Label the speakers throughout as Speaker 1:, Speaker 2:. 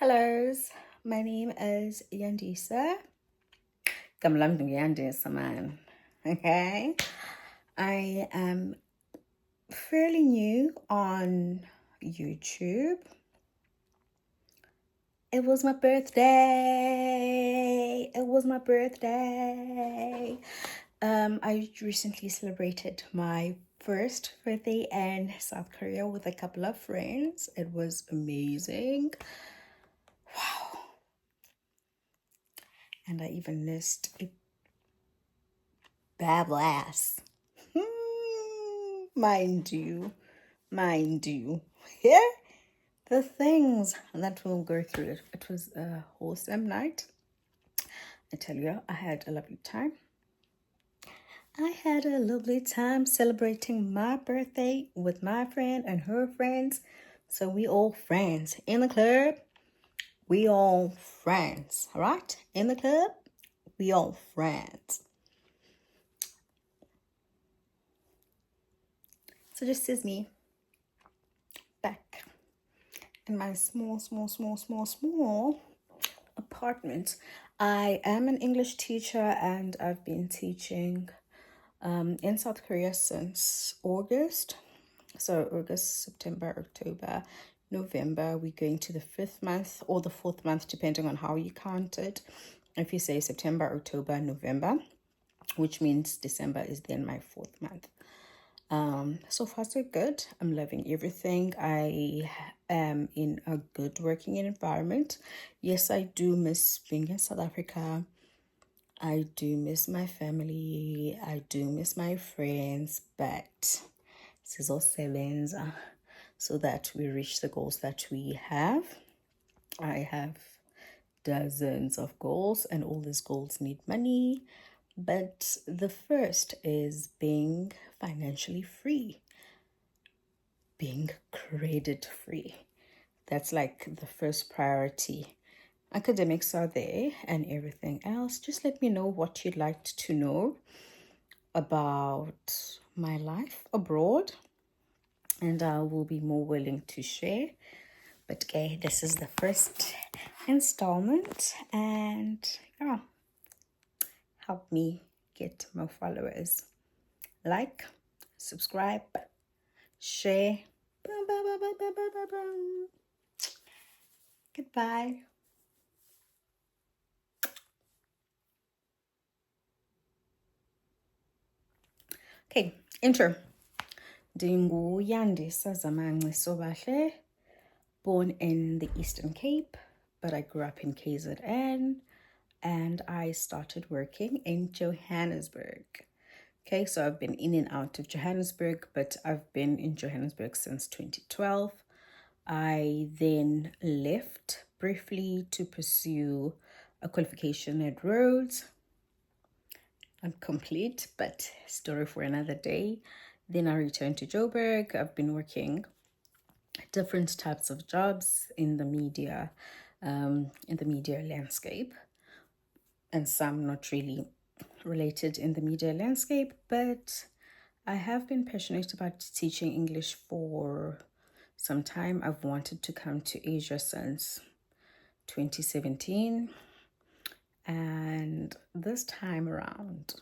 Speaker 1: Hellos, my name is Yandisa. Kamlam Yandisa man. Okay. I am fairly new on YouTube. It was my birthday. I recently celebrated my first birthday in South Korea with a couple of friends. It was amazing. Wow. And I even missed a bad blast. Mind you, yeah, the things that we'll go through. It was a wholesome night. I tell you, I had a lovely time. Celebrating my birthday with my friend and her friends. So we all friends in the club. We all friends, right? In the club, we all friends. So this is me back in my small apartment. I am an English teacher and I've been teaching in South Korea since August. So August, September, October, November. We're going to the 5th month or the 4th month, depending on how you count it. If you say September, October, November, which means December is then my 4th month. So far so good. I'm loving everything. I am in a good working environment. Yes, I do miss being in South Africa. I do miss my family. I do miss my friends, but this is all sevens so that we reach the goals that we have. I have dozens of goals and all these goals need money. But the first is being financially free, being credit free. That's like the first priority. Academics are there and everything else. Just let me know what you'd like to know about my life abroad, and I will be more willing to share. But okay, this is the first installment, and yeah, help me get more followers. Like, subscribe, share. Goodbye. Okay, intro. Ndinguyandisa Zamanci Sobahle, born in the Eastern Cape, but I grew up in KZN, and I started working in Johannesburg. Okay, so I've been in and out of Johannesburg, but I've been in Johannesburg since 2012. I then left briefly to pursue a qualification at Rhodes. Not complete, but story for another day. Then I returned to Joburg. I've been working different types of jobs in the media landscape, and some not really related in the media landscape, but I have been passionate about teaching English for some time. I've wanted to come to Asia since 2017, and this time around,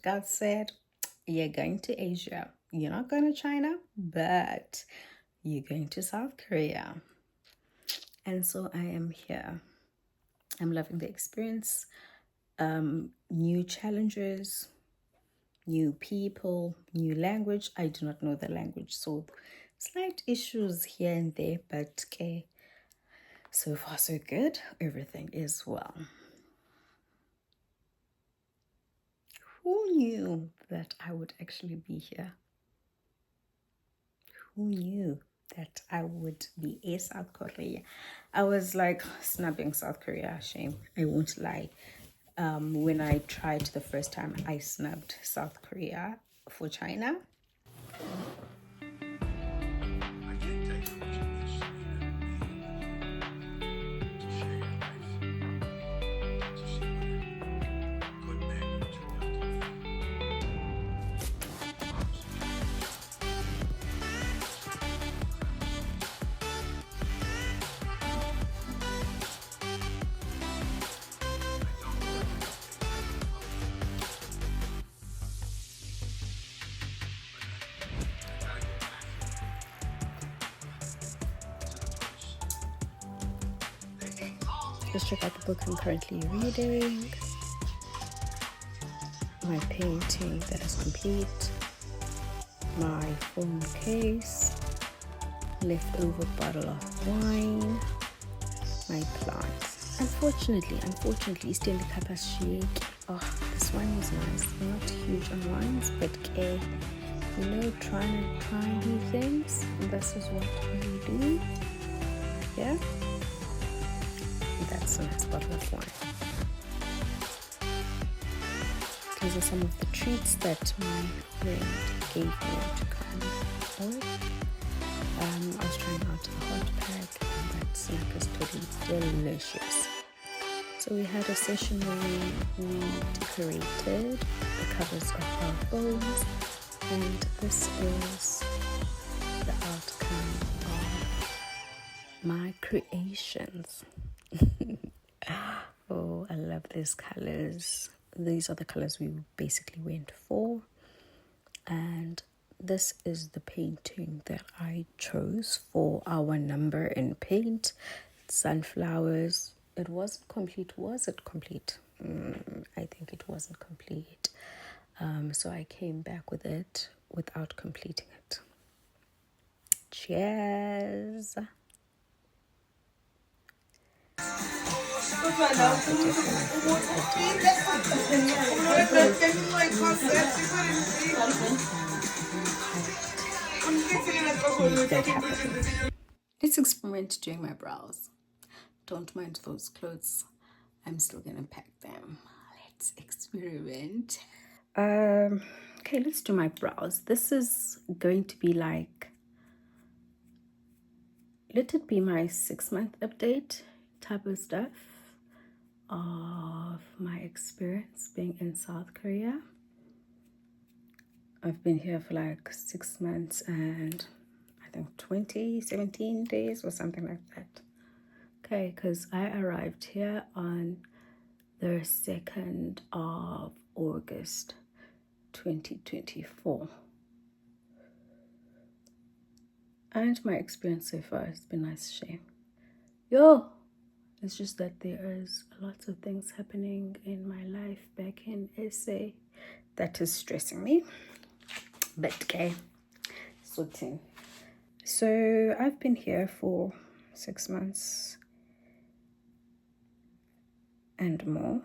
Speaker 1: God said, you're going to Asia. You're not going to China, but you're going to South Korea. And so I am here. I'm loving the experience. New challenges, new people, new language. I do not know the language, so slight issues here and there, but okay. So far so good. Everything is well. Who knew that I would actually be here? Who knew that I would be in South Korea? I was like snubbing South Korea. Shame, I won't lie. When I tried the first time, I snubbed South Korea for China. Let's check out the book I'm currently reading. My painting that is complete. My phone case. Leftover bottle of wine. My plants. Unfortunately, Stanley Kappa's shake. Oh, this wine is nice. I'm not huge on wines, but trying new things. And this is what we do. Yeah? That's a nice bottle of wine. These are some of the treats that my friend gave me to come with. I was trying out a hot pack, and that snack is totally delicious. So we had a session where we decorated the covers of our phones, and this is the outcome of my creations. Oh, I love these colors. These are the colors we basically went for, and this is the painting that I chose for our number in paint. Sunflowers. It wasn't complete. Was it complete? I think it wasn't complete. So I came back with it without completing it. Cheers. Let's experiment doing my brows. Don't mind those clothes. I'm still gonna pack them. Let's experiment. Okay, let's do my brows. This is going to be like, let it be my 6-month update type of stuff of my experience being in South Korea. I've been here for like 6 months and I think 17 days or something like that. Okay, because I arrived here on the 2nd of August 2024. And my experience so far has been nice. Shame. It's just that there is lots of things happening in my life back in SA that is stressing me. But okay, sorting. So I've been here for 6 months and more.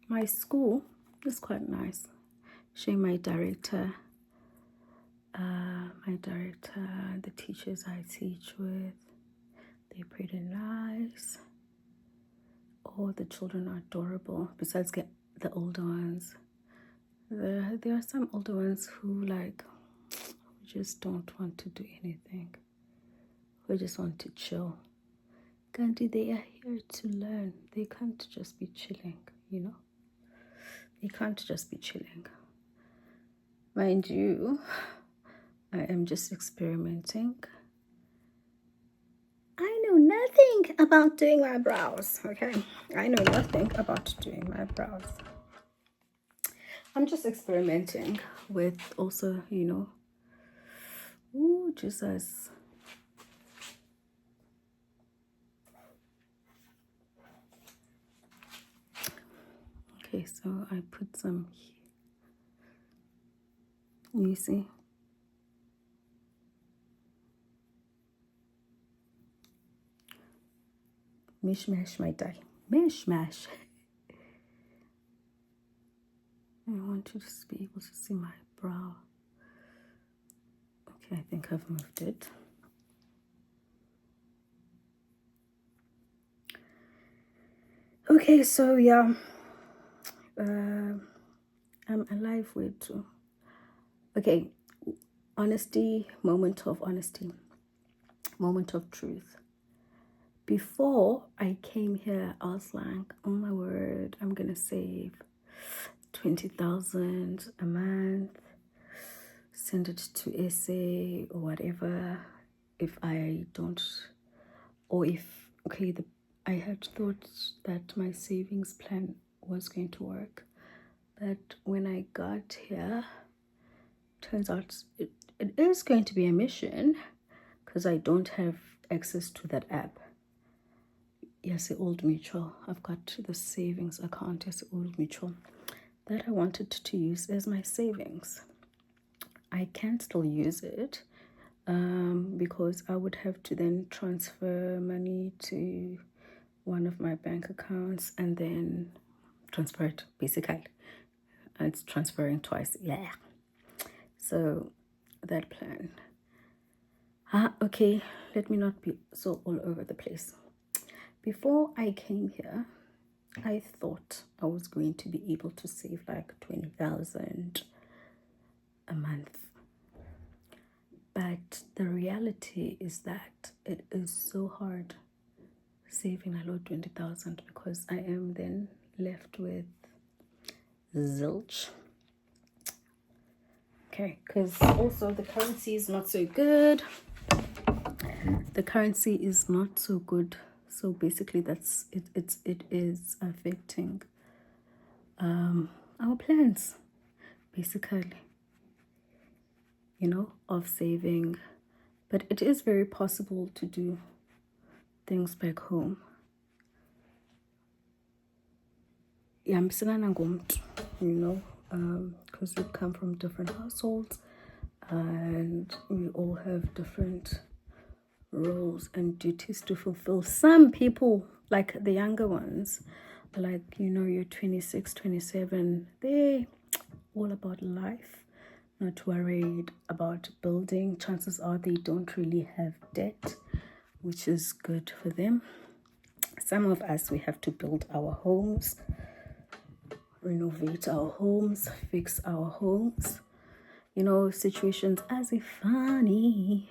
Speaker 1: My school is quite nice. Shame my director, the teachers I teach with, they're pretty nice. All the children are adorable, besides the older ones. There are some older ones who just don't want to do anything. We just want to chill. Gandhi, they are here to learn. They can't just be chilling, They can't just be chilling. Mind you, I am just experimenting. I know nothing about doing my brows, okay? I know nothing about doing my brows. I'm just experimenting with also, ooh, Jesus. Okay, so I put some, you see? Mishmash, my die. Mishmash. I want you to just be able to see my brow. Okay, I think I've moved it. Okay, so yeah. I'm alive with too. Okay, honesty, moment of truth. Before I came here, I was like, oh my word, I'm gonna save 20,000 a month, send it to SA or whatever. If I don't, or if, okay, I had thought that my savings plan was going to work. But when I got here, turns out it is going to be a mission because I don't have access to that app. yes, the Old Mutual. I've got the savings account as Old Mutual that I wanted to use as my savings. I can still use it because I would have to then transfer money to one of my bank accounts and then transfer it, basically. It's transferring twice. Yeah. So that plan. Okay, let me not be so all over the place. Before I came here, I thought I was going to be able to save like 20,000 a month. But the reality is that it is so hard saving a low 20,000 because I am then left with zilch. Okay, because also the currency is not so good. The currency is not so good. So basically that's it. It is affecting our plans, basically, of saving. But it is very possible to do things back home. Because we come from different households and we all have different roles and duties to fulfill. Some people, like the younger ones, like, you're 26, 27, they're all about life, not worried about building. Chances are they don't really have debt, which is good for them. Some of us, we have to build our homes, renovate our homes, fix our homes. Situations as if funny.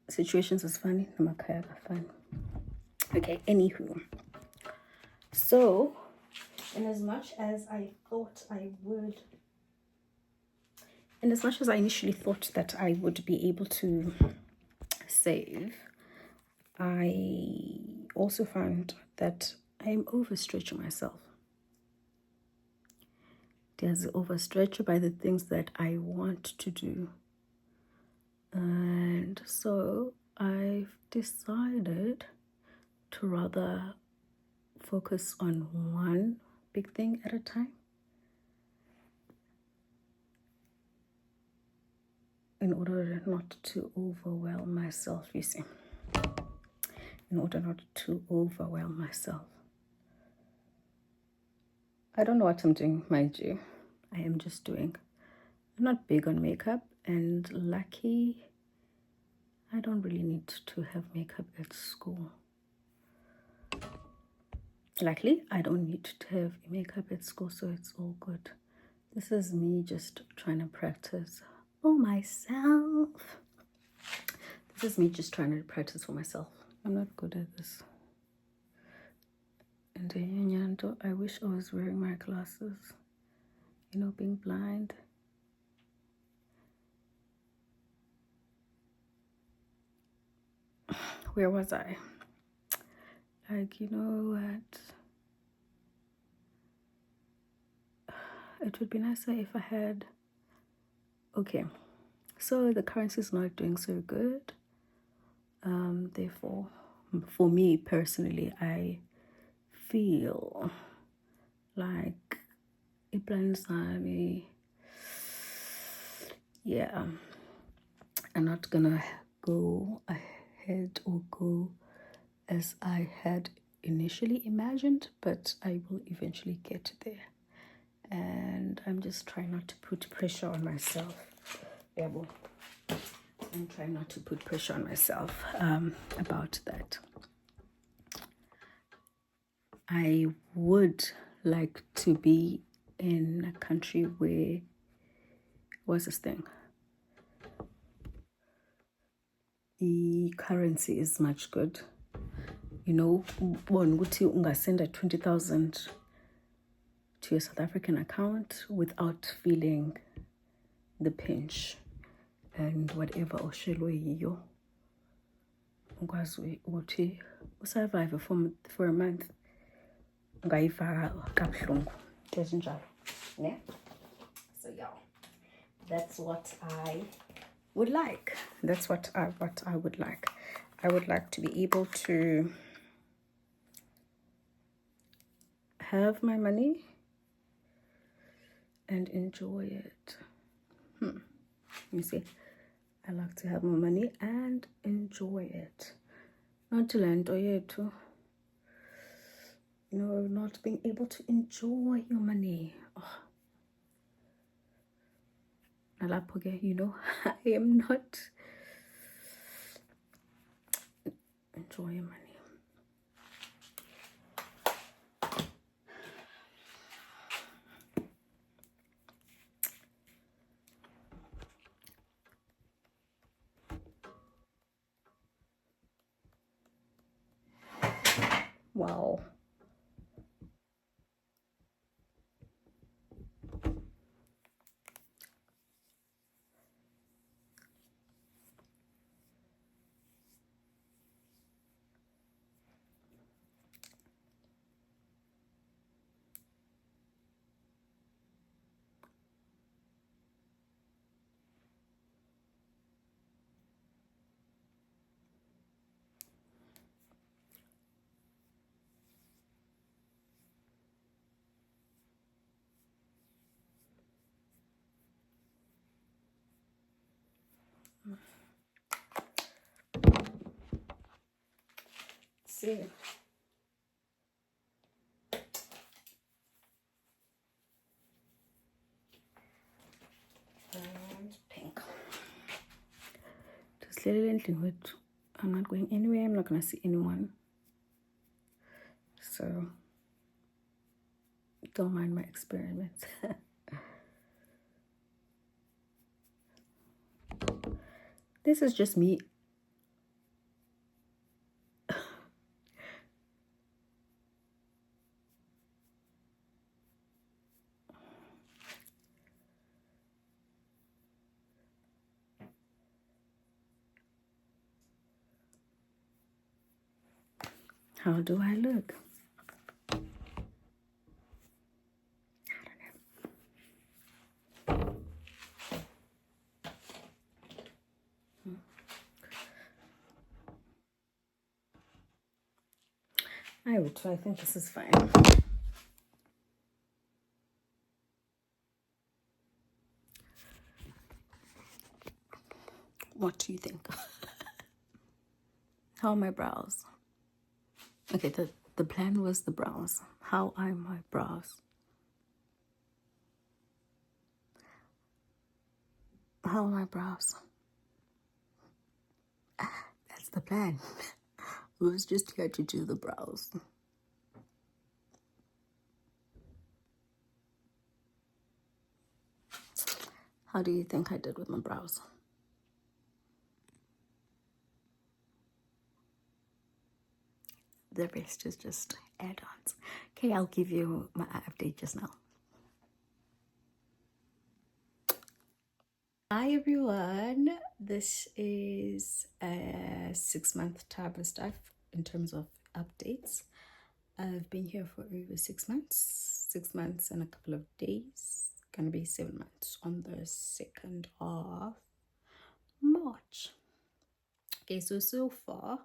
Speaker 1: Situations is funny. Okay, anywho. So, in as much as I initially thought that I would be able to save, I also found that I'm overstretching myself. There's overstretched by the things that I want to do. And so I've decided to rather focus on one big thing at a time in order not to overwhelm myself, you see. In order not to overwhelm myself. I don't know what I'm doing, mind you. I am just doing. I'm not big on makeup, and lucky I don't really need to have makeup at school. Luckily, I don't need to have makeup at school, so it's all good. This is me just trying to practice for myself. This is me just trying to practice for myself. I'm not good at this. And I wish I was wearing my glasses. Being blind. Where was I? Like, what? It would be nicer if I had... Okay. So the currency is not doing so good. Therefore, for me personally, I feel like it plans on me. Yeah, I'm not gonna go ahead or go as I had initially imagined, but I will eventually get there. And I'm just trying not to put pressure on myself. I'm trying not to put pressure on myself about that. I would like to be in a country where, what's this thing? The currency is much good. One would see ungasenda 20,000 to your South African account without feeling the pinch and whatever oshelwe yiyo. Ukwazi ukuthi usurvive for a month. Ungayifaka kabuhlungu. Ezinjalo. Ne? So yeah. That's what I would like. That's what I would like. I would like to be able to have my money and enjoy it. Let me see. I like to have my money and enjoy it. Not to land or yet, not being able to enjoy your money. Oh. I am not enjoying money. Wow. See. And pink. Just little ending with. I'm not going anywhere. I'm not gonna see anyone. So don't mind my experiments. This is just me. How do I look? I would try. I think this is fine. What do you think? How are my brows? Okay, the plan was the brows. How are my brows? How are my brows? That's the plan. I was just here to do the brows. How do you think I did with my brows? The rest is just add-ons. Okay, I'll give you my update just now. Hi everyone, this is a 6-month type of stuff in terms of updates. I've been here for over 6 months, 6 months and a couple of days. Gonna be 7 months on the 2nd of March. Okay, so far,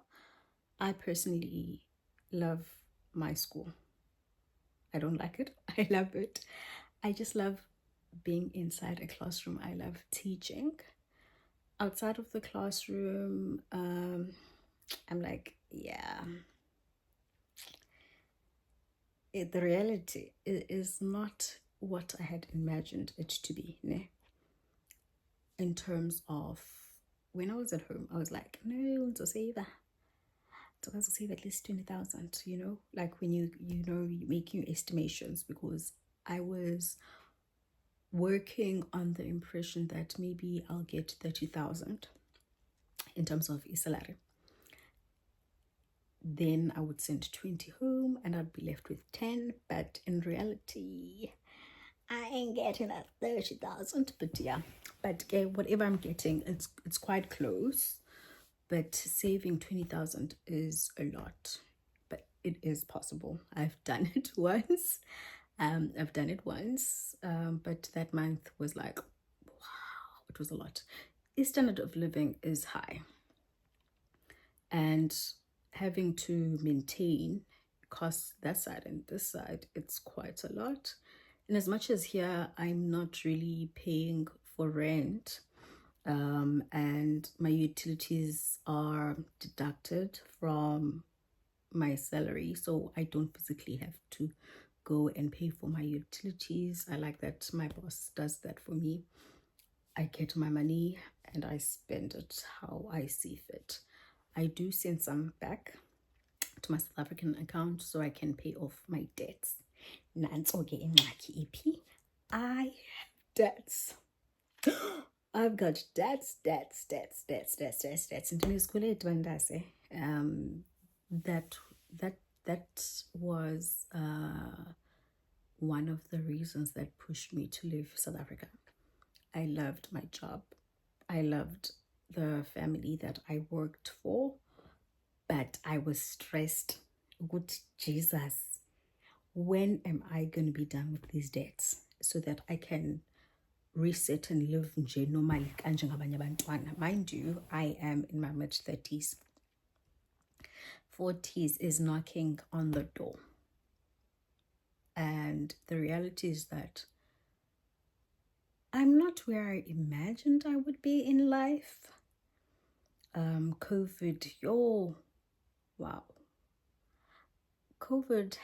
Speaker 1: I personally love my school. I don't like it. I love it. I just love being inside a classroom. I love teaching. Outside of the classroom, I'm like, yeah. The reality is not what I had imagined it to be. Ne? In terms of when I was at home, I was like, no, to save that. So I save at least 20,000, like when you're making estimations, because I was working on the impression that maybe I'll get 30,000 in terms of a salary. Then I would send 20 home and I'd be left with 10. But in reality, I ain't getting that 30,000. But yeah, but whatever I'm getting, it's quite close. But saving 20,000 is a lot, but it is possible. I've done it once. But that month was like, wow, it was a lot. The standard of living is high. and having to maintain costs that side and this side, it's quite a lot. And as much as here I'm not really paying for rent, and my utilities are deducted from my salary, so I don't physically have to go and pay for my utilities. I like that my boss does that for me. I get my money and I spend it how I see fit. I do send some back to my South African account so I can pay off my debts. Nansoke ingxaki iphi? I have debts. I've got debts. Into isikweletu bandase. That that that was one of the reasons that pushed me to leave South Africa. I loved my job. I loved the family that I worked for, but I was stressed. Good Jesus, when am I going to be done with these debts so that I can reset and live nje normally kanjengabanye abantwana? Mind you, I am in my mid-30s. 40s is knocking on the door. And the reality is that I'm not where I imagined I would be in life. COVID, wow. COVID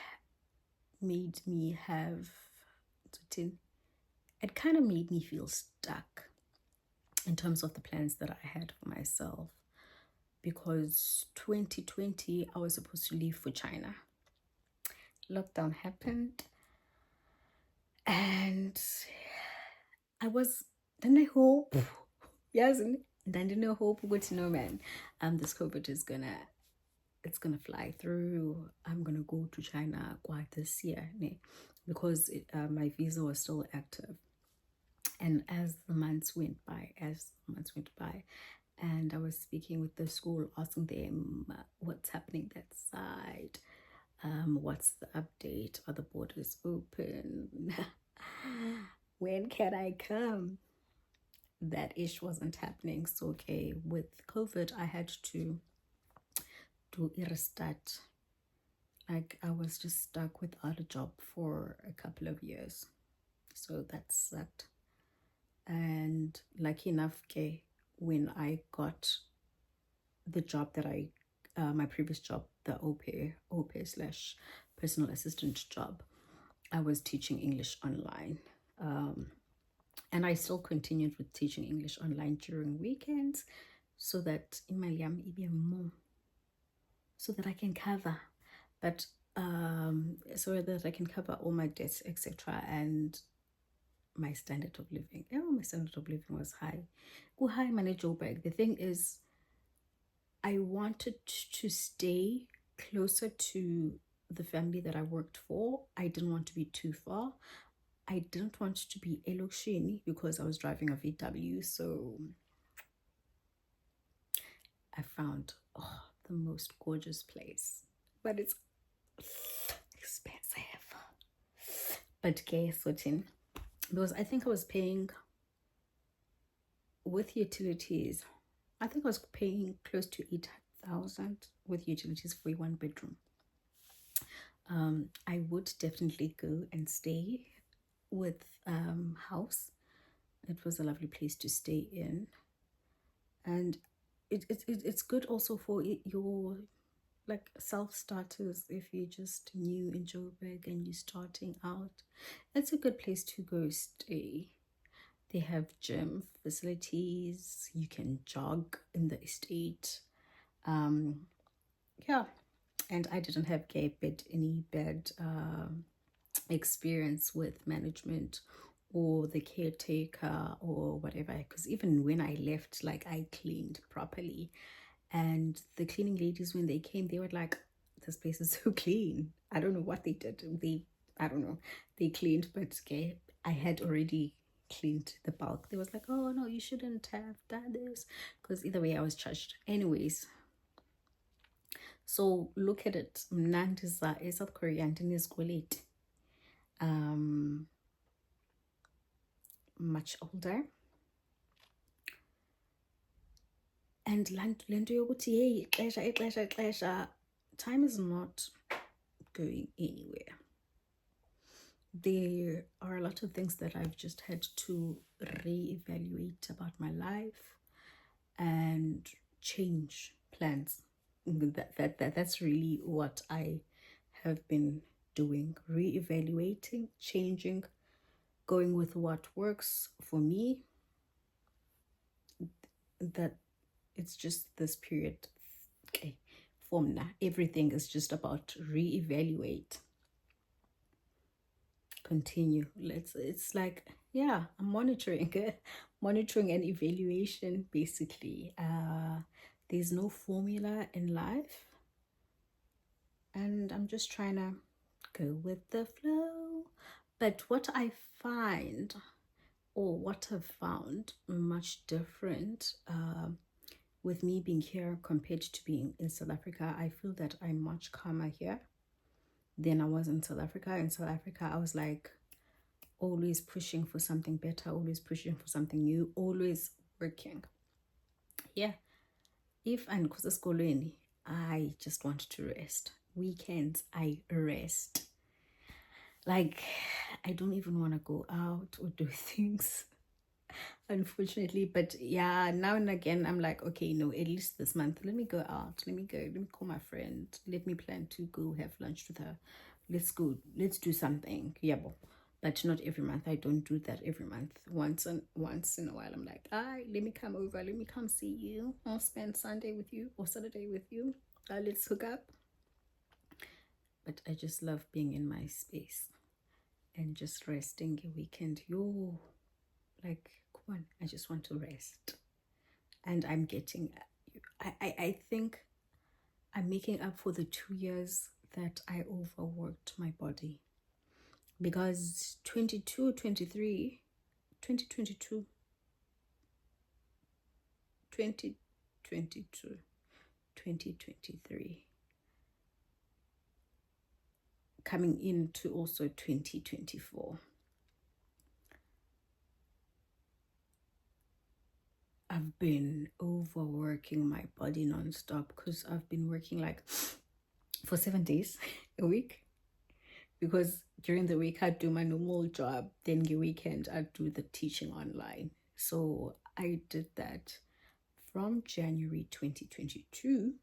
Speaker 1: made me have, it kind of made me feel stuck in terms of the plans that I had for myself. Because 2020, I was supposed to leave for China. Lockdown happened. And I was, then I hope, yes, and then I hope, good no man, this COVID is it's gonna fly through. I'm gonna go to China quite this year, because my visa was still active. And as the months went by, and I was speaking with the school, asking them what's happening that side, what's the update? Are the borders open? When can I come? That ish wasn't happening. So okay, with COVID, I had to do a restart. Like I was just stuck without a job for a couple of years. So that sucked. And lucky enough, okay, when I got the job that my previous job, the au pair slash personal assistant job, I was teaching English online. And I still continued with teaching English online during weekends so that imali yami ibe more, so that I can cover, but so that I can cover all my debts, etc. And my standard of living. Oh, my standard of living was high. Go high, manage Joburg. The thing is, I wanted to stay closer to the family that I worked for. I didn't want to be too far. I didn't want to be Elokshini because I was driving a VW. So I found the most gorgeous place, but it's expensive. But guess what? Because I think I was paying with utilities. I think I was paying close to 8,000 with utilities for a 1-bedroom. I would definitely go and stay with house. It was a lovely place to stay in, and it's good also for your like self-starters. If you're just new in Joburg and you're starting out, it's a good place to go stay. They have gym facilities. You can jog in the estate. Yeah, and I didn't have any bad experience with management or the caretaker or whatever, because even when I left, like I cleaned properly, and the cleaning ladies, when they came, they were like, this place is so clean. I don't know what they did. I don't know, they cleaned, but okay, I had already cleaned the bulk. They was like, oh no, you shouldn't have done this, because either way I was charged anyways. So look at it, mnandiza eSouth Korea ndinesikweleti. Much older. And lento yokuthi hey ixesha, time is not going anywhere. There are a lot of things that I've just had to reevaluate about my life and change plans. That's really what I have been doing, reevaluating, changing, going with what works for me. That it's just this period. Okay, for now, everything is just about reevaluate, continue. It's like, yeah, I'm monitoring monitoring and evaluation basically. There's no formula in life, and I'm just trying to go with the flow. But what I find, or what I've found much different with me being here compared to being in South Africa, I feel that I'm much calmer here than I was in South Africa. In South Africa, I was like always pushing for something better, always pushing for something new, always working. Yeah. If and kusesikolweni, I just want to rest. Weekends, I rest. Like, I don't even want to go out or do things, unfortunately. But yeah, now and again, I'm like, okay, no, at least this month, let me go out. Let me call my friend. Let me plan to go have lunch with her. Let's go. Let's do something. Yeah, but not every month. I don't do that every month. Once in a while, I'm like, let me come over. Let me come see you. I'll spend Sunday with you or Saturday with you. Let's hook up. But I just love being in my space and just resting a weekend. Like, come on, I just want to rest. And I'm getting, I think I'm making up for the 2 years that I overworked my body. Because 2022, 2023, coming into also 2024. I've been overworking my body nonstop because I've been working like for 7 days a week. Because during the week I'd do my normal job, then the weekend I'd do the teaching online. So I did that from January 2022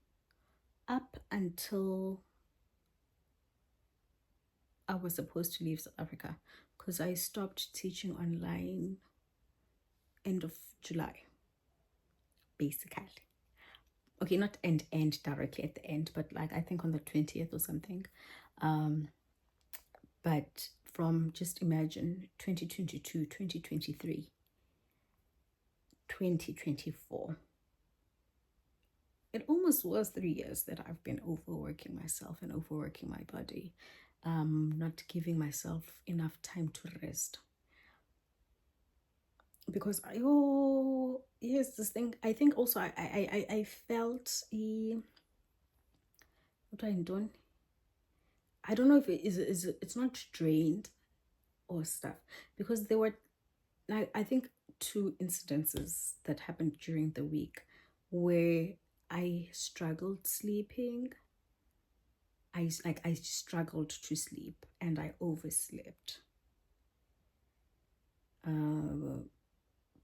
Speaker 1: up until I was supposed to leave South Africa, because I stopped teaching online end of July, basically. Okay, not end directly at the end, but like I think on the 20th or something. But from, just imagine, 2022, 2023, 2024. It almost was 3 years that I've been overworking myself and overworking my body, not giving myself enough time to rest. Because here's this thing. I think also I felt what I done. I don't know if it's not drained or stuff, because there were, I think, 2 incidences that happened during the week where I struggled sleeping. I struggled to sleep and I overslept.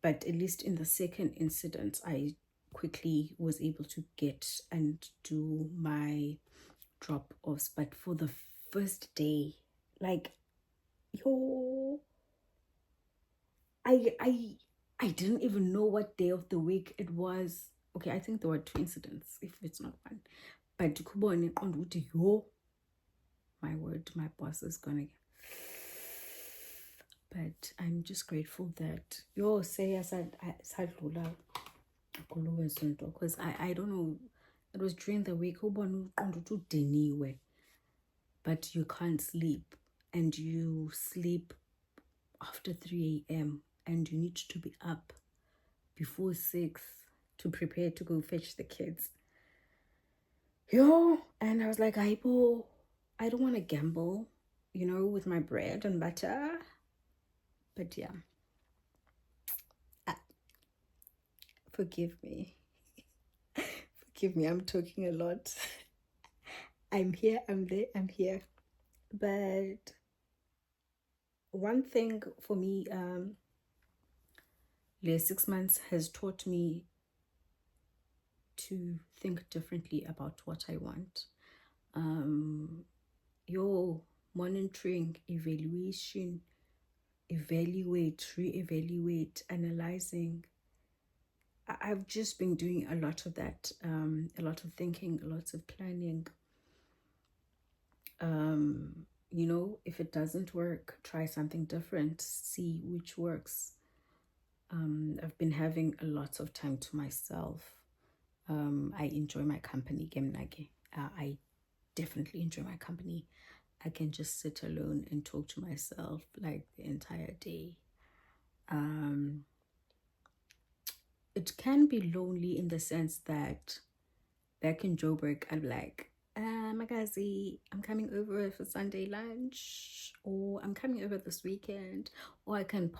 Speaker 1: But at least in the second incident, I quickly was able to get and do my drop-offs. But for the first day, like, I didn't even know what day of the week it was. Okay, I think there were 2 incidents, if it's not one. But my word, my boss is gonna. But I'm just grateful that because I don't know, it was during the week, but you can't sleep, and you sleep after 3 a.m. and you need to be up before 6 to prepare to go fetch the kids. And I was like, I don't want to gamble, with my bread and butter. But yeah, forgive me. Give me, I'm talking a lot. I'm here, I'm there, I'm here. But one thing for me, the 6 months has taught me to think differently about what I want. Your monitoring, evaluation, evaluate, re-evaluate, analyzing. I've just been doing a lot of that, a lot of thinking, a lot of planning. If it doesn't work, try something different, see which works. I've been having a lot of time to myself. I enjoy my company, Gemnage. I definitely enjoy my company. I can just sit alone and talk to myself like the entire day. It can be lonely in the sense that back in Joburg, I'd be like, Magazi, I'm coming over for Sunday lunch, or I'm coming over this weekend, or I could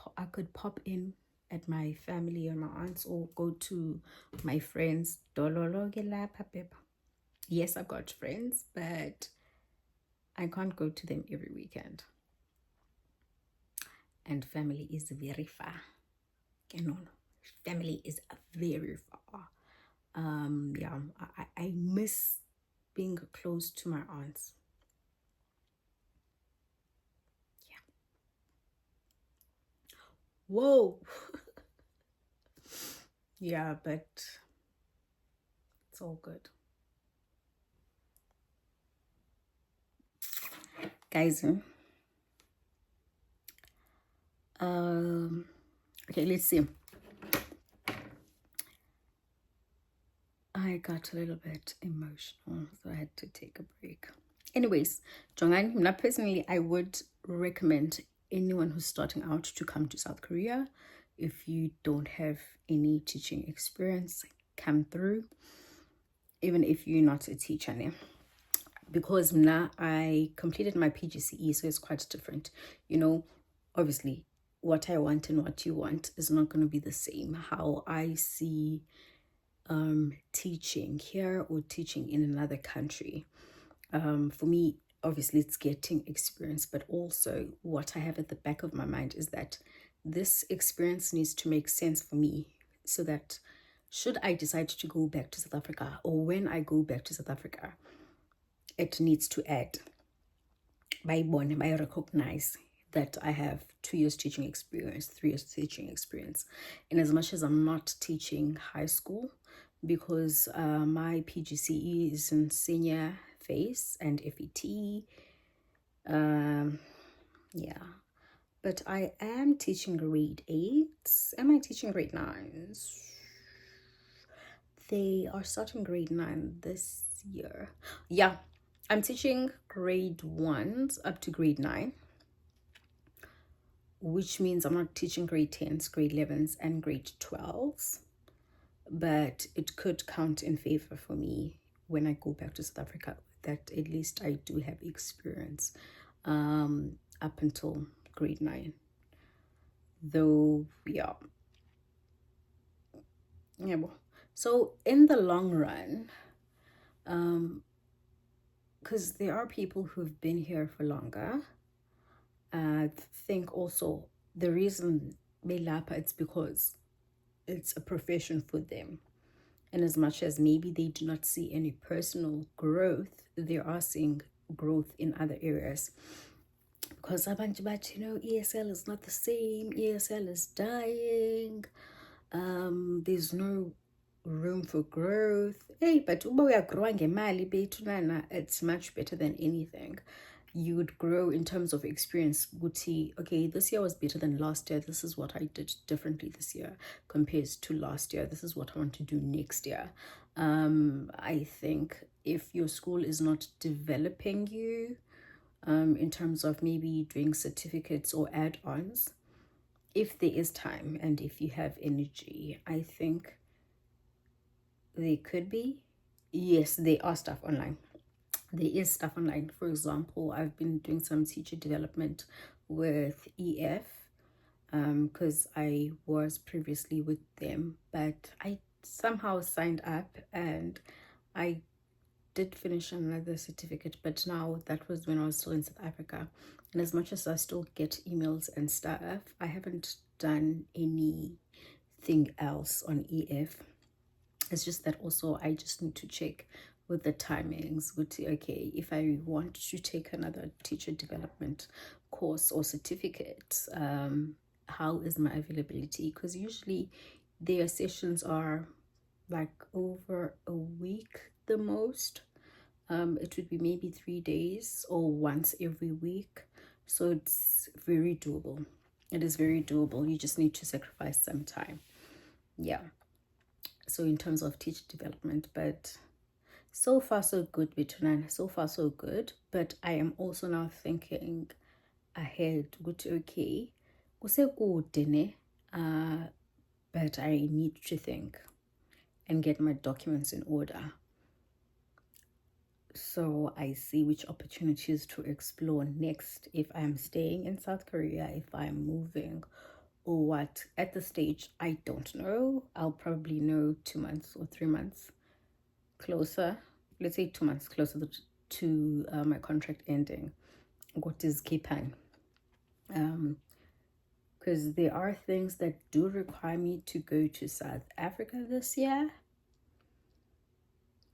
Speaker 1: pop in at my family or my aunts, or go to my friends. Yes, I've got friends, but I can't go to them every weekend. And family is very far. Family is very far. Yeah, I miss being close to my aunts. Yeah. Whoa. Yeah, but it's all good. Guys, okay, let's see. I got a little bit emotional, so I had to take a break. Anyways, Jongan, personally, I would recommend anyone who's starting out to come to South Korea. If you don't have any teaching experience, come through. Even if you're not a teacher now. Because now I completed my PGCE, so it's quite different. Obviously, what I want and what you want is not going to be the same. How I see teaching here or teaching in another country. For me, obviously, it's getting experience, but also what I have at the back of my mind is that this experience needs to make sense for me, so that should I decide to go back to South Africa, or when I go back to South Africa, it needs to add. I recognize that I have 2 years teaching experience, 3 years teaching experience. And as much as I'm not teaching high school, because my PGCE is in senior phase and FET. Yeah. But I am teaching grade 8. Am I teaching grade 9s? They are starting grade 9 this year. Yeah, I'm teaching grade 1s up to grade 9, which means I'm not teaching grade 10s, grade 11s, and grade 12s. But it could count in favor for me when I go back to South Africa, that at least I do have experience up until grade 9. Though, yeah. So in the long run, because there are people who've been here for longer, I think also the reason Melapa, it's because it's a profession for them. And as much as maybe they do not see any personal growth, they are seeing growth in other areas. Because ESL is not the same. ESL is dying. There's no room for growth. Hey, but we are growing it's much better than anything. You would grow in terms of experience. Okay, this year was better than last year. This is what I did differently this year compared to last year. This is what I want to do next year. I think if your school is not developing you in terms of maybe doing certificates or add-ons, if there is time and if you have energy, I think they could be. Yes, there are stuff online. There is stuff online. For example, I've been doing some teacher development with EF because I was previously with them, but I somehow signed up and I did finish another certificate, but now that was when I was still in South Africa. And as much as I still get emails and stuff, I haven't done anything else on EF. It's just that also I just need to check with the timings with, okay, if I want to take another teacher development course or certificate, how is my availability? Because usually their sessions are like over a week the most. It would be maybe 3 days or once every week. So it's very doable. It is very doable. You just need to sacrifice some time. Yeah. So in terms of teacher development, but so far so good, Bitunan. So far so good. But I am also now thinking ahead. Good, okay. But I need to think and get my documents in order, so I see which opportunities to explore next, if I'm staying in South Korea, if I'm moving, or what. At the stage, I don't know. I'll probably know 2 months or 3 months closer. Let's say 2 months closer to my contract ending. What is Kipan? Because there are things that do require me to go to South Africa this year.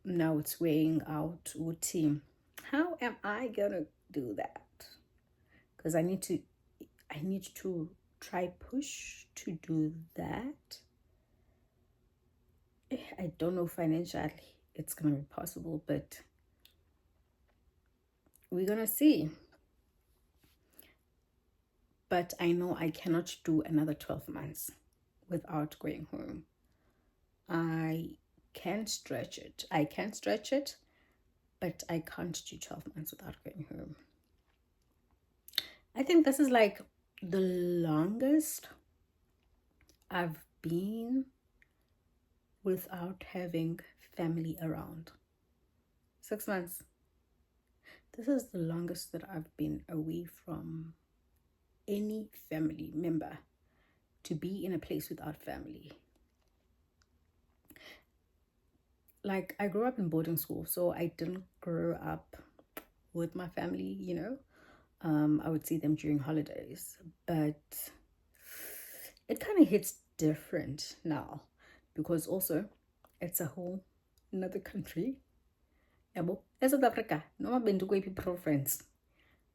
Speaker 1: Now it's weighing out what team. How am I gonna do that? Because I need to try push to do that. I don't know financially it's gonna be possible, but we're gonna see. But I know I cannot do another 12 months without going home. I can stretch it. But I can't do 12 months without going home. I think this is like the longest I've been without having family around. 6 months. This is the longest that I've been away from any family member, to be in a place without family. Like, I grew up in boarding school, so I didn't grow up with my family, you know. I would see them during holidays, but it kind of hits different now, because also it's a whole another country. As South Africa, no province.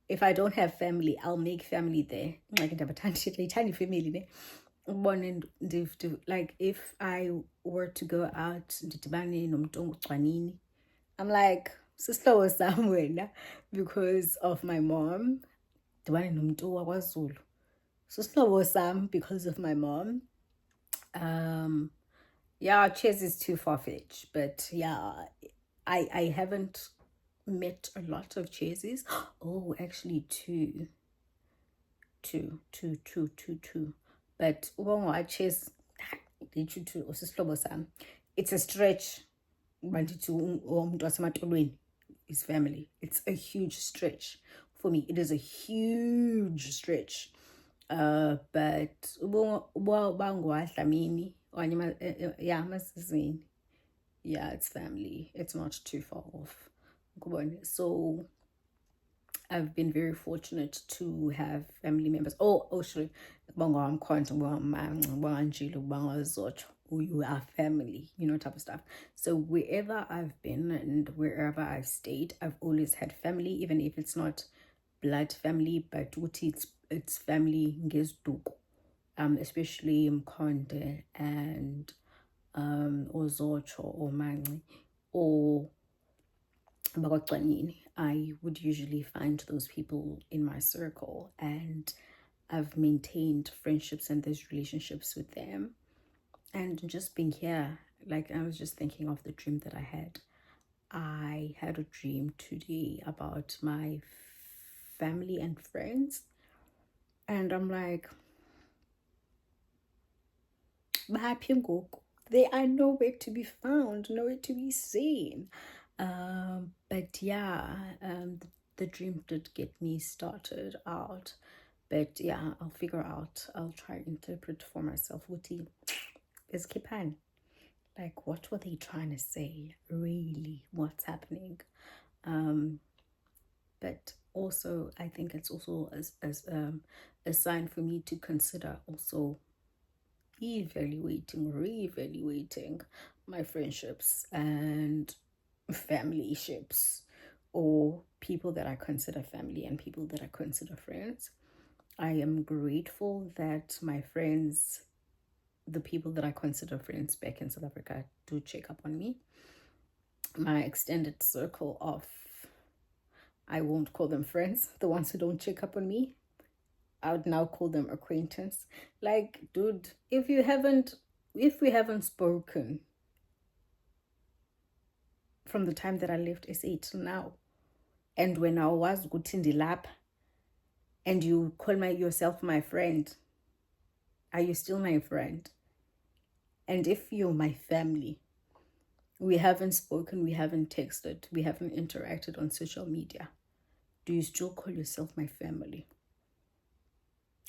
Speaker 1: If I don't have family, I'll make family there. Like a tiny family. Like, if I were to go out, I'm like, sister somewhere because of my mom. So because of my mom. Yeah, chess is too far-fetched, but yeah, I haven't met a lot of chases. Oh, actually two. But I chase it's a stretch. His family. It's a huge stretch for me. It is a huge stretch. But yeah, it's family. It's not too far off. So I've been very fortunate to have family members. Oh, sorry. You are family, you know, type of stuff. So wherever I've been and wherever I've stayed, I've always had family, even if it's not blood family, but it's family ngeziduko. Especially Mkonde and Ozocho or Mangi or Bagotwanini. I would usually find those people in my circle, and I've maintained friendships and those relationships with them. And just being here, like, I was just thinking of the dream that I had. I had a dream today about my family and friends, and I'm like, they are nowhere to be found, nowhere to be seen. But yeah, the dream did get me started out. But yeah, I'll figure out. I'll try and interpret for myself. Wuti is Kipan. Like, what were they trying to say? Really, what's happening? Um, but also, I think it's also as a sign for me to consider also reevaluating my friendships and family ships, or people that I consider family and people that I consider friends. I am grateful that my friends, the people that I consider friends back in South Africa, do check up on me. My extended circle of, I won't call them friends, the ones who don't check up on me, I would now call them acquaintance. Like, dude, if we haven't spoken from the time that I left SA till now, and when I was good in the lab, and you call yourself my friend, are you still my friend? And if you're my family, we haven't spoken, we haven't texted, we haven't interacted on social media, do you still call yourself my family?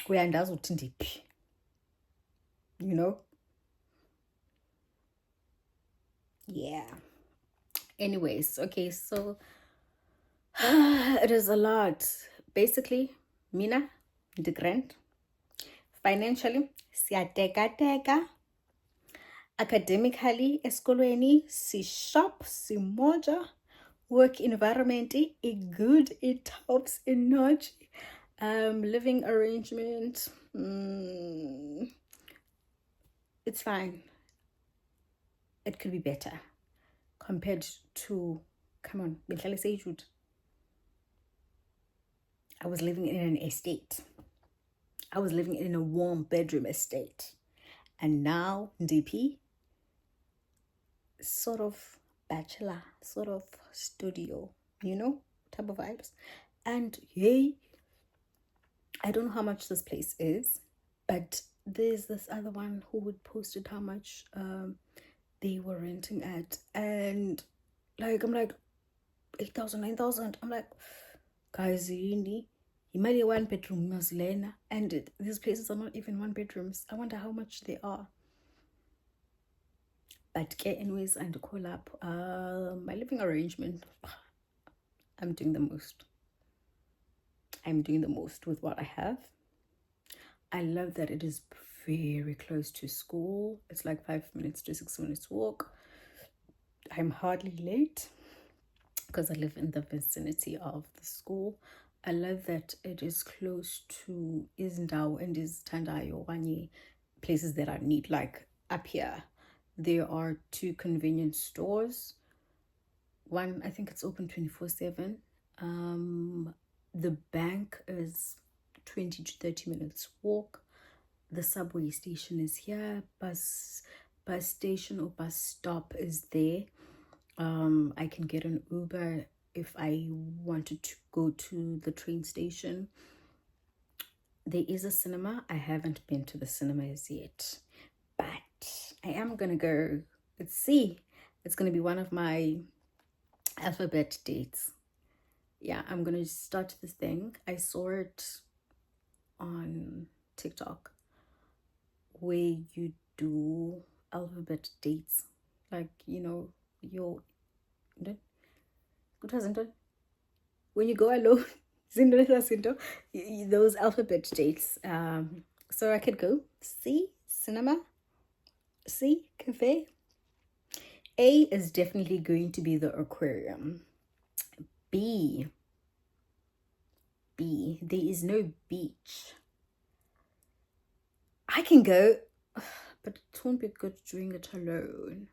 Speaker 1: Uyandazi uthi ndiphi, you know? Yeah. Anyways, okay, so it is a lot. Basically, mina ndigrand. Financially, siyateka. Academically, esikolweni, si-sharp, si-moja. Work environment, good, it helps energy. Living arrangement, it's fine. It could be better compared to, come on, I was living in an estate. I was living in a warm bedroom estate. And now, DP, sort of bachelor, sort of studio, you know, type of vibes. And yay, I don't know how much this place is, but there's this other one who would posted how much they were renting at. And like, I'm like, 8,000, 9,000. I'm like, guys, you imali 1 bedroom maslena, and these places are not even 1 bedrooms. I wonder how much they are. But anyways, and call up my living arrangement. I'm doing the most. I'm doing the most with what I have. I love that it is very close to school. It's like 5 minutes to 6 minutes walk. I'm hardly late because I live in the vicinity of the school. I love that it is close to Isndao and Tandayo, places that are neat. Like up here, there are 2 convenience stores. One, I think it's open 24/7. The bank is 20 to 30 minutes walk. The subway station is here. Bus station or bus stop is there. I can get an Uber if I wanted to go to the train station. There is a cinema. I haven't been to the cinemas yet, but I am gonna go. Let's see. It's gonna be one of my alphabet dates. Yeah, I'm gonna start this thing. I saw it on TikTok where you do alphabet dates, like, you know, your when you go alone, those alphabet dates. So I could go C, cinema, C, cafe. A is definitely going to be the aquarium. B, there is no beach. I can go, but it won't be good doing it alone,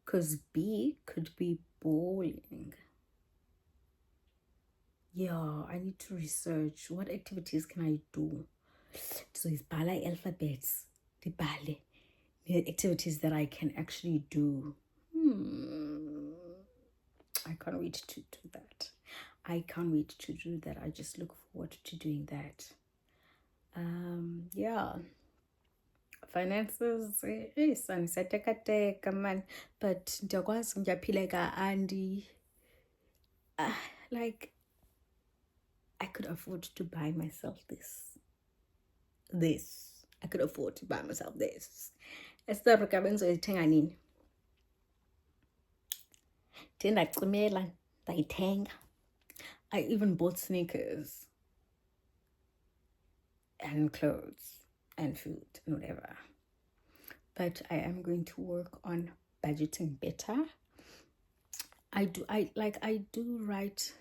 Speaker 1: because B could be boring. Yeah, I need to research what activities can I do. So it's bala alphabets, the bale, the activities that I can actually do. I can't wait to do that. I can't wait to do that. I just look forward to doing that. Yeah. Finances, sangisatekateka man, but ndiyakwazi ngiyaphileka and like I could afford to buy myself this. I could afford to buy myself this. Esitaruka benzoyithenga nini? Ndacimela ndayithenga. I even bought sneakers and clothes and food and whatever. But I am going to work on budgeting better. I do write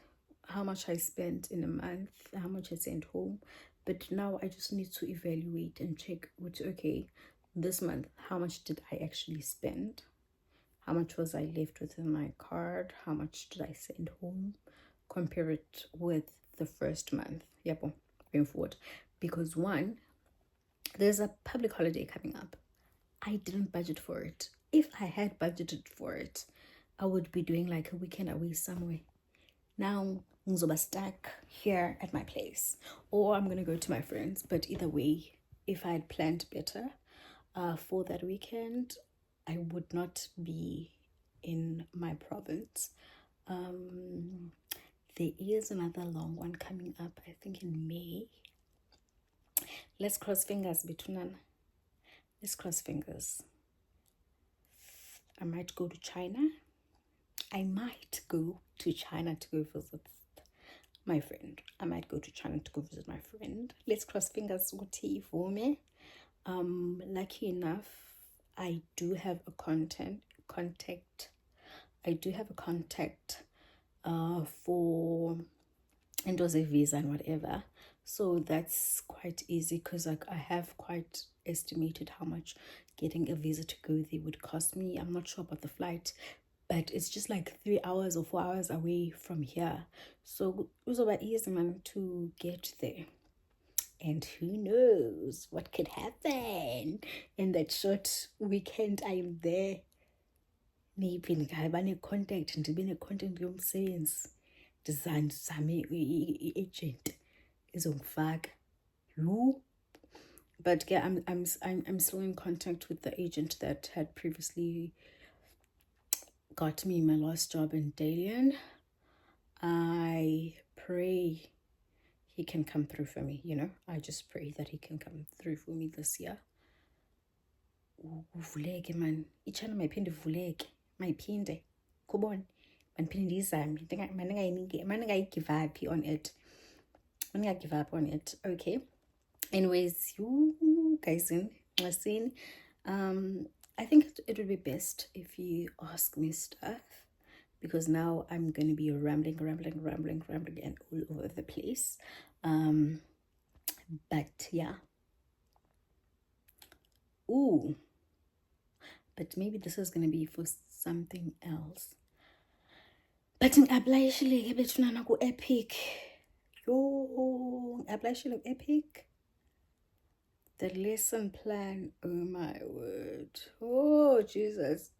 Speaker 1: how much I spent in a month, how much I sent home, but now I just need to evaluate and check which, okay, this month, how much did I actually spend? How much was I left within my card? How much did I send home? Compare it with the first month. Yep, going forward. Because one, there's a public holiday coming up. I didn't budget for it. If I had budgeted for it, I would be doing like a weekend away somewhere. Now, I'm stuck here at my place, or I'm gonna go to my friends. But either way, if I had planned better for that weekend, I would not be in my province. There is another long one coming up, I think in May. Let's cross fingers, Betuna. Let's cross fingers. I might go to China. I might go to China to go visit my friend. I might go to China to go visit my friend. Let's cross fingers for me. Lucky enough, I do have a contact. I do have a contact for endorse a visa and whatever. So that's quite easy because like I have quite estimated how much getting a visa to go there would cost me. I'm not sure about the flight, but it's just like 3 hours or 4 hours away from here. So it was about easy, man, to get there. And who knows what could happen in that short weekend I'm there. Maybe ngaba ne-contact, ndibe ne-contact yomsebenzi, ndizame i-agent izongifaka. You. But yeah, I'm still in contact with the agent that had previously got me my last job in Dalian. I pray he can come through for me, you know. I just pray that he can come through for me this year. Uvuleke man, ichana mayiphinde ivuleke, mayiphinde kubona mandiphinde ndiyizame mandingayi-give up on it. Give up on it. Okay, anyways, you guys in listen, I think it would be best if you ask me stuff, because now I'm going to be rambling and all over the place. But yeah. Ooh. But maybe this is going to be for something else. But in apply ku Epic. Yo, apply Epic. The lesson plan, oh my word. Oh, Jesus.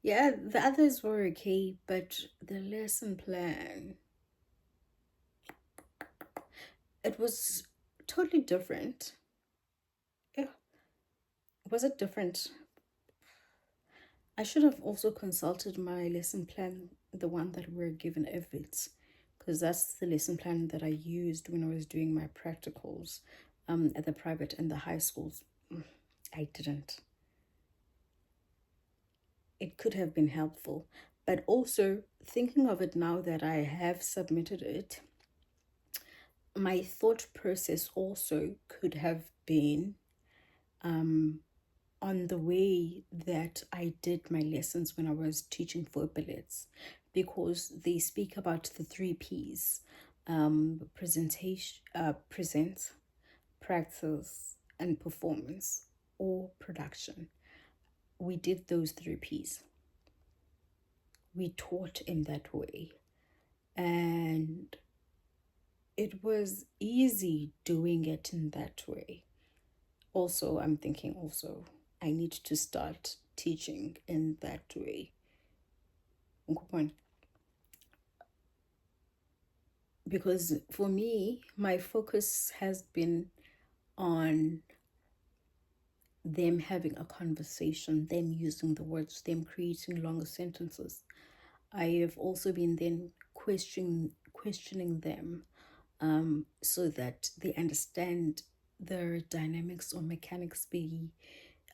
Speaker 1: Yeah, the others were okay, but the lesson plan, it was totally different. Yeah. Was it different? I should have also consulted my lesson plan, the one that we're given EVITS, because that's the lesson plan that I used when I was doing my practicals at the private and the high schools. I didn't. It could have been helpful, but also thinking of it now that I have submitted it, my thought process also could have been on the way that I did my lessons when I was teaching for billets, because they speak about the 3 P's: presentation, present, practice, and performance or production. We did those 3 P's. We taught in that way, and it was easy doing it in that way. Also, I'm thinking also I need to start teaching in that way. Because for me, my focus has been on them having a conversation, them using the words, them creating longer sentences. I have also been then questioning them so that they understand the dynamics or mechanics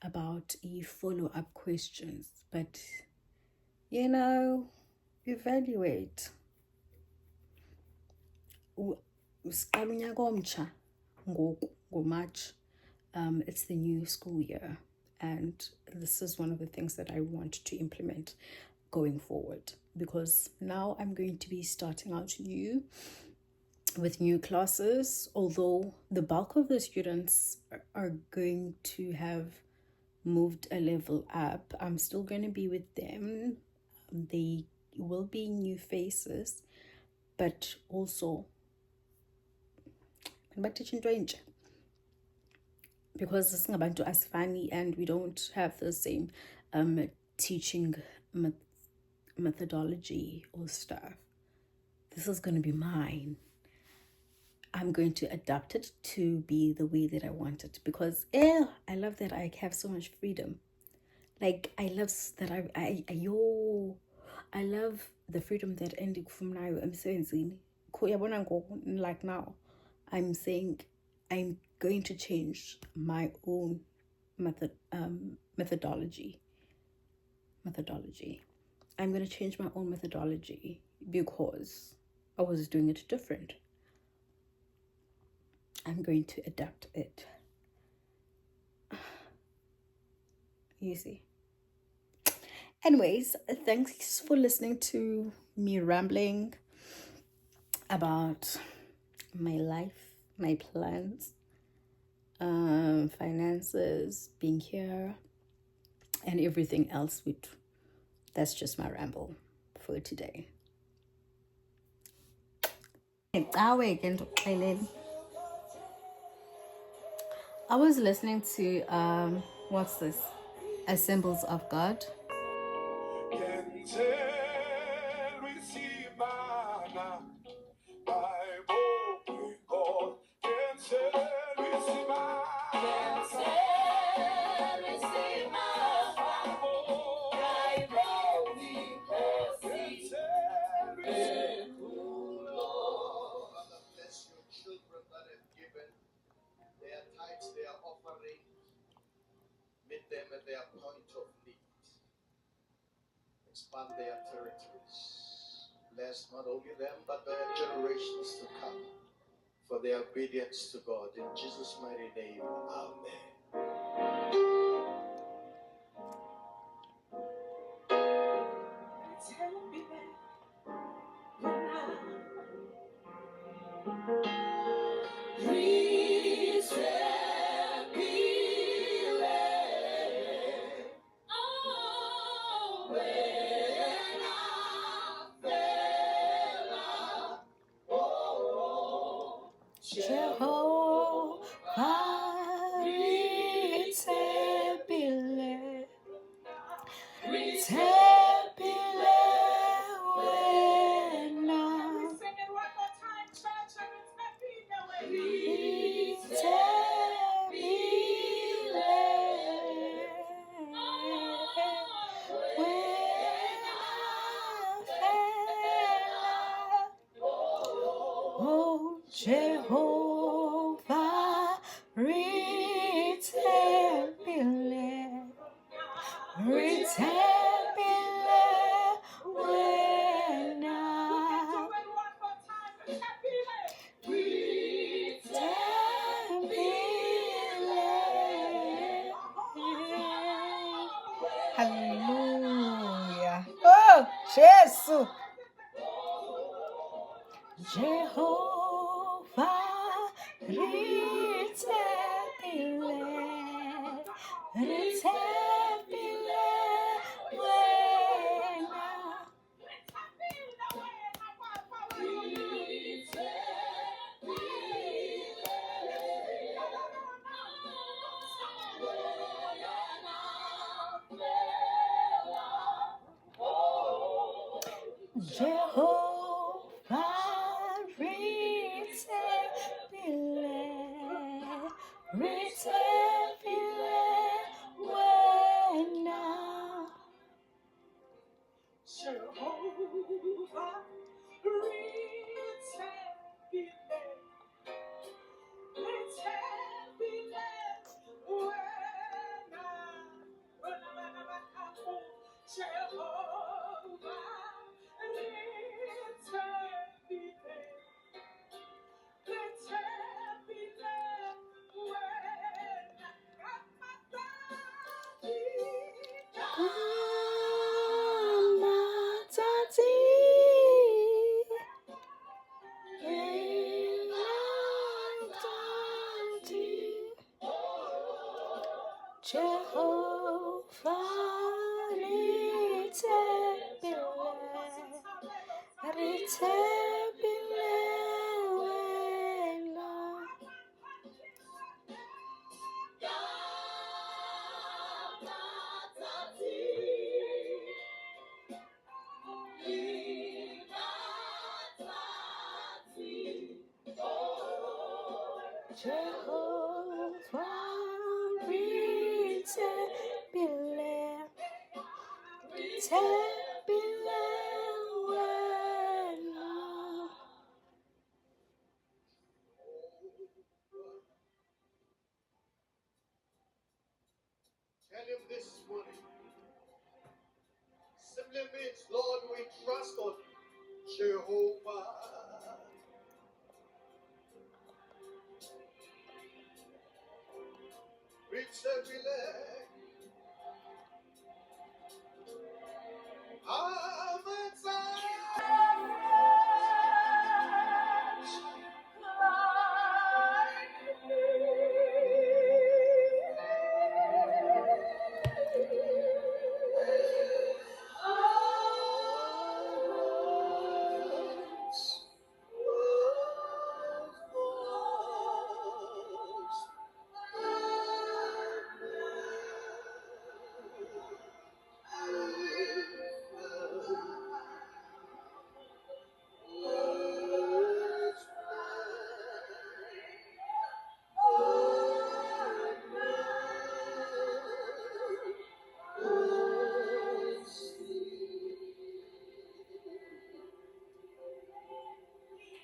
Speaker 1: about follow-up questions, but you know, evaluate. Siqala unyaka omtsha ngoku ngoMarch. It's the new school year, and this is one of the things that I want to implement going forward, because now I'm going to be starting out new with new classes. Although the bulk of the students are going to have moved a level up, I'm still going to be with them. They will be new faces, but also because singabantu asifani and we don't have the same teaching methodology or stuff. This is going to be mine. I'm going to adapt it to be the way that I want it, because I love that I have so much freedom. Like, I love that I love the freedom that I'm saying, like now I'm saying I'm going to change my own methodology. I'm going to change my own methodology because I was doing it different. I'm going to adapt it. You see. Anyways, thanks for listening to me rambling about my life, my plans, finances, being here, and everything else. That's just my ramble for today. I was listening to what's this? Assembles of God.
Speaker 2: Meet them at their point of need. Expand their territories. Bless not only them, but their generations to come for their obedience to God. In Jesus' mighty name, amen.
Speaker 1: Jehovah, hallelujah. Oh, Jesus. Jehovah, Jehovah ritebile wena. Jehovah ritebile wena.
Speaker 2: Tell him this morning. Simply means, Lord, we trust on Jehovah. Ritebile.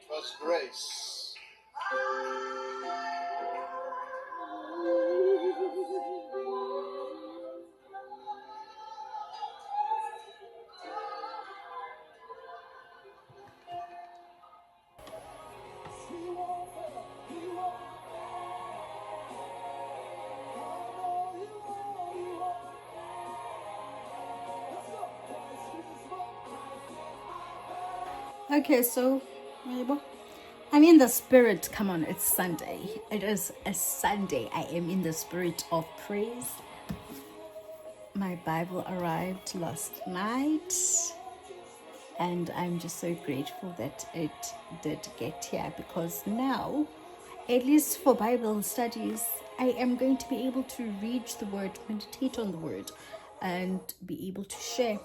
Speaker 2: God's grace.
Speaker 1: Okay, so I'm in the spirit. Come on, it's Sunday. It is a Sunday. I am in the spirit of praise. My Bible arrived last night, and I'm just so grateful that it did get here, because now, at least for Bible studies, I am going to be able to read the word, meditate on the word, and be able to share.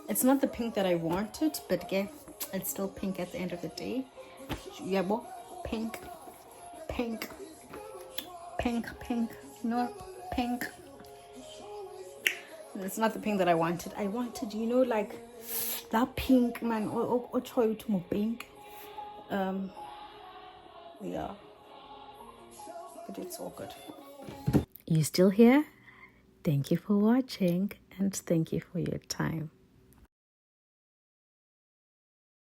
Speaker 1: It's not the pink that I wanted, but again, it's still pink at the end of the day. Yabo, pink, pink, pink, pink, no, pink. It's not the pink that I wanted. I wanted, like that pink, man, or try to more pink. Yeah, but it's all good. You still here? Thank you for watching, and thank you for your time.